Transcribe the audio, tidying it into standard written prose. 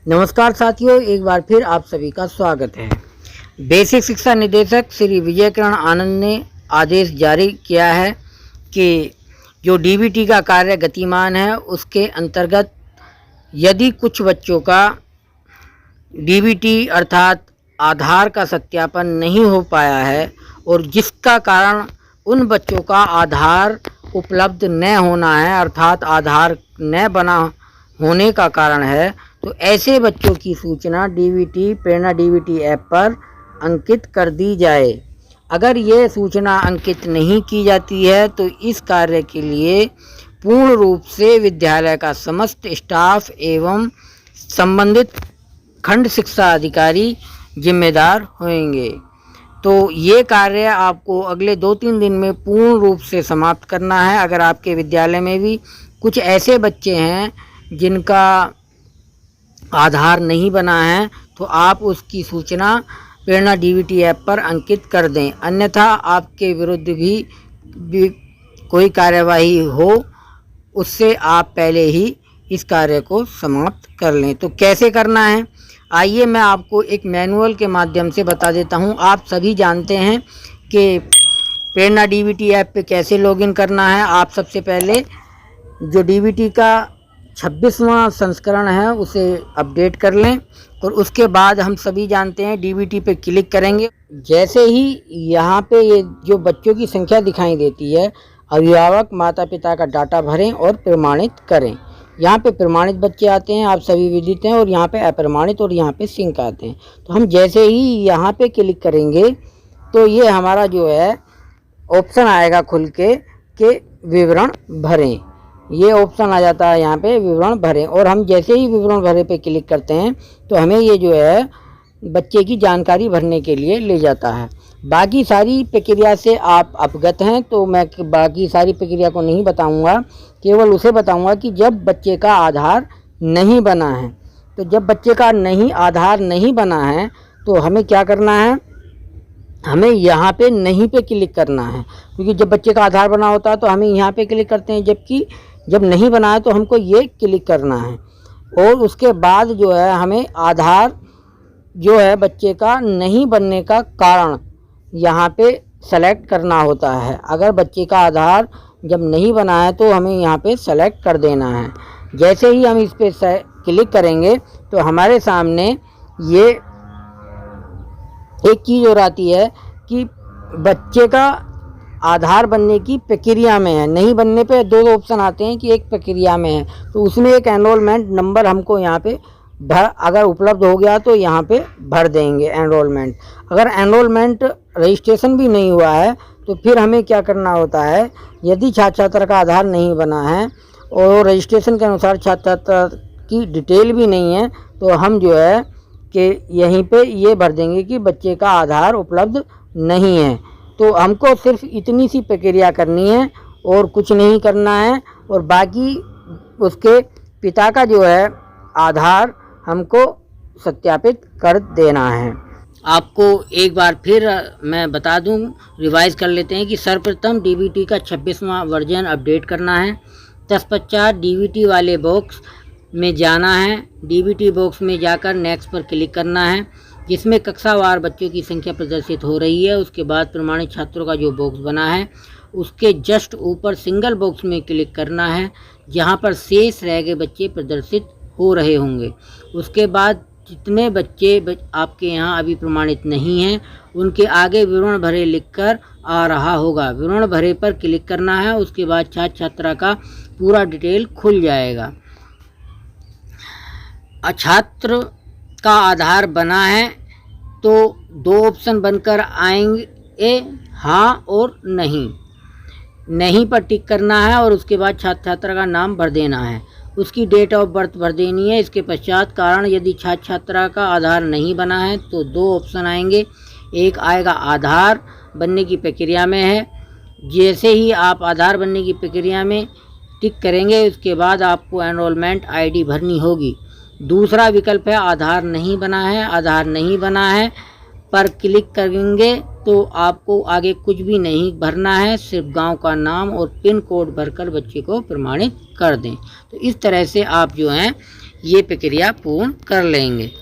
नमस्कार साथियों, एक बार फिर आप सभी का स्वागत है। बेसिक शिक्षा निदेशक श्री विजय किरण आनंद ने आदेश जारी किया है कि जो डीबीटी का कार्य गतिमान है उसके अंतर्गत यदि कुछ बच्चों का डीबीटी अर्थात आधार का सत्यापन नहीं हो पाया है और जिसका कारण उन बच्चों का आधार उपलब्ध न होना है अर्थात आधार न बना होने का कारण है, तो ऐसे बच्चों की सूचना डीबीटी प्रेरणा डीबीटी ऐप पर अंकित कर दी जाए। अगर ये सूचना अंकित नहीं की जाती है तो इस कार्य के लिए पूर्ण रूप से विद्यालय का समस्त स्टाफ एवं संबंधित खंड शिक्षा अधिकारी जिम्मेदार होंगे। तो ये कार्य आपको अगले 2-3 दिन में पूर्ण रूप से समाप्त करना है। अगर आपके विद्यालय में भी कुछ ऐसे बच्चे हैं जिनका आधार नहीं बना है तो आप उसकी सूचना प्रेरणा डीबीटी ऐप पर अंकित कर दें, अन्यथा आपके विरुद्ध भी कोई कार्यवाही हो उससे आप पहले ही इस कार्य को समाप्त कर लें। तो कैसे करना है, आइए मैं आपको एक मैनुअल के माध्यम से बता देता हूं। आप सभी जानते हैं कि प्रेरणा डीबीटी ऐप पे कैसे लॉगिन करना है। आप सबसे पहले जो डीबीटी का 26वां संस्करण है उसे अपडेट कर लें और उसके बाद हम सभी जानते हैं डीबीटी पे क्लिक करेंगे। जैसे ही यहाँ पे ये जो बच्चों की संख्या दिखाई देती है, अभिभावक माता पिता का डाटा भरें और प्रमाणित करें। यहाँ पे प्रमाणित बच्चे आते हैं, आप सभी विदित हैं, और यहाँ पे अप्रमाणित और यहाँ पे सिंक आते हैं। तो हम जैसे ही यहाँ पे क्लिक करेंगे तो ये हमारा जो है ऑप्शन आएगा खुल के कि विवरण भरें। ये ऑप्शन आ जाता है यहाँ पे विवरण भरें, और हम जैसे ही विवरण भरे पे क्लिक करते हैं तो हमें ये जो है बच्चे की जानकारी भरने के लिए ले जाता है। बाकी सारी प्रक्रिया से आप अवगत हैं तो मैं बाकी सारी प्रक्रिया को नहीं बताऊंगा, केवल उसे बताऊंगा कि जब बच्चे का आधार नहीं बना है, तो जब बच्चे का आधार नहीं बना है तो हमें क्या करना है, हमें यहाँ पे नहीं पे क्लिक करना है। क्योंकि जब बच्चे का आधार बना होता है तो हमें यहाँ पे क्लिक करते हैं, जबकि जब नहीं बना है तो हमको ये क्लिक करना है। और उसके बाद जो है हमें आधार जो है बच्चे का नहीं बनने का कारण यहाँ पे सेलेक्ट करना होता है। अगर बच्चे का आधार जब नहीं बना है तो हमें यहाँ पे सेलेक्ट कर देना है। जैसे ही हम इस पे क्लिक करेंगे तो हमारे सामने ये एक चीज़ और आती है कि बच्चे का आधार बनने की प्रक्रिया में है। नहीं बनने पे 2 ऑप्शन आते हैं कि एक प्रक्रिया में है, तो उसमें एक एनरोलमेंट नंबर हमको यहाँ पे अगर उपलब्ध हो गया तो यहाँ पे भर देंगे एनरोलमेंट। अगर एनरोलमेंट रजिस्ट्रेशन भी नहीं हुआ है तो फिर हमें क्या करना होता है, यदि छात्र छात्रा का आधार नहीं बना है और रजिस्ट्रेशन के अनुसार छात्र छात्रा की डिटेल भी नहीं है, तो हम जो है कि यहीं पे ये भर देंगे कि बच्चे का आधार उपलब्ध नहीं है। तो हमको सिर्फ इतनी सी प्रक्रिया करनी है और कुछ नहीं करना है, और बाकी उसके पिता का जो है आधार हमको सत्यापित कर देना है। आपको एक बार फिर मैं बता दूं, रिवाइज कर लेते हैं कि सर्वप्रथम डीबीटी का 26वां वर्जन अपडेट करना है। तत्पश्चात डीबीटी वाले बॉक्स में जाना है। डीबीटी बॉक्स में जाकर नेक्स्ट पर क्लिक करना है, जिसमें कक्षावार बच्चों की संख्या प्रदर्शित हो रही है। उसके बाद प्रमाणित छात्रों का जो बॉक्स बना है उसके जस्ट ऊपर सिंगल बॉक्स में क्लिक करना है, जहां पर शेष रह गए बच्चे प्रदर्शित हो रहे होंगे। उसके बाद जितने बच्चे आपके यहाँ अभी प्रमाणित नहीं हैं उनके आगे विवरण भरे लिखकर आ रहा होगा। विवरण भरे पर क्लिक करना है। उसके बाद छात्र छात्रा का पूरा डिटेल खुल जाएगा। छात्र का आधार बना है तो 2 ऑप्शन बनकर आएंगे, हाँ और नहीं। नहीं पर टिक करना है और उसके बाद छात्र छात्रा का नाम भर देना है, उसकी डेट ऑफ बर्थ भर देनी है। इसके पश्चात कारण यदि छात्र छात्रा का आधार नहीं बना है तो 2 ऑप्शन आएंगे। एक आएगा आधार बनने की प्रक्रिया में है। जैसे ही आप आधार बनने की प्रक्रिया में टिक करेंगे उसके बाद आपको एनरोलमेंट आईडी भरनी होगी। दूसरा विकल्प है आधार नहीं बना है। आधार नहीं बना है पर क्लिक करेंगे तो आपको आगे कुछ भी नहीं भरना है, सिर्फ गांव का नाम और पिन कोड भरकर बच्चे को प्रमाणित कर दें। तो इस तरह से आप जो हैं ये प्रक्रिया पूर्ण कर लेंगे।